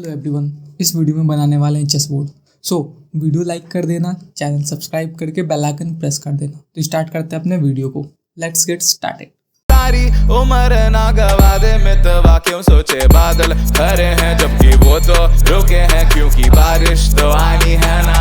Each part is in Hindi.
हेलो एवरीवन, इस वीडियो में बनाने वाले हैं चेस बोर्ड। वीडियो लाइक कर देना, चैनल सब्सक्राइब करके बेल आइकन प्रेस कर देना। तो स्टार्ट करते हैं अपने वीडियो को। Let's get started. सारी उम्र ना गवा दे मितवा, क्यों सोचे बादल खरे हैं जबकि वो तो रुके हैं, क्योंकि बारिश तो आनी है ना।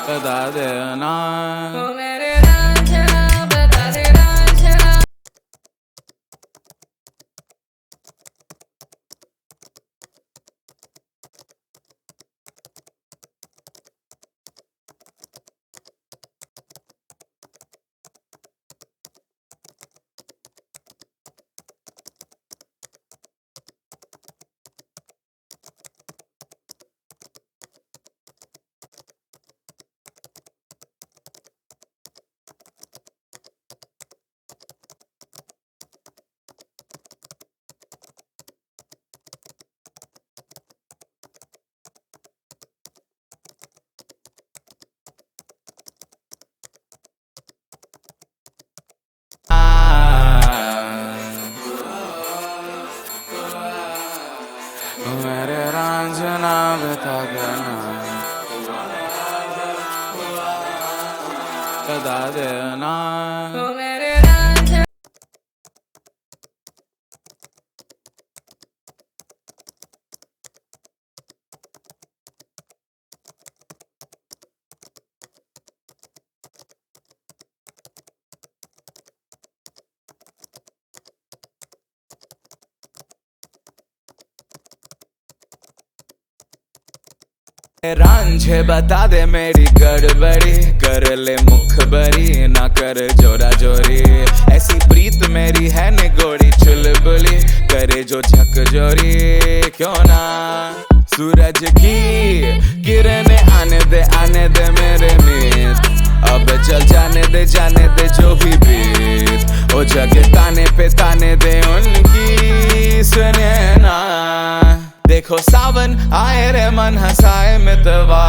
बता देना मेरे रांझना बता देना, बता देना। रांझे बता दे मेरी गड़बड़ी, कर ले मुखबरी ना कर जोरा जोरी। ऐसी प्रीत मेरी है निगोरी चुलबुली, करे जो झकझोरी क्यों ना। सूरज की किरणें आने दे मेरे मीत, अब चल जाने दे जो भी बीत। ओ जगह ताने पे ताने दे उनकी, सुने ना। देखो सावन आए रे मन हंसाए मितवा।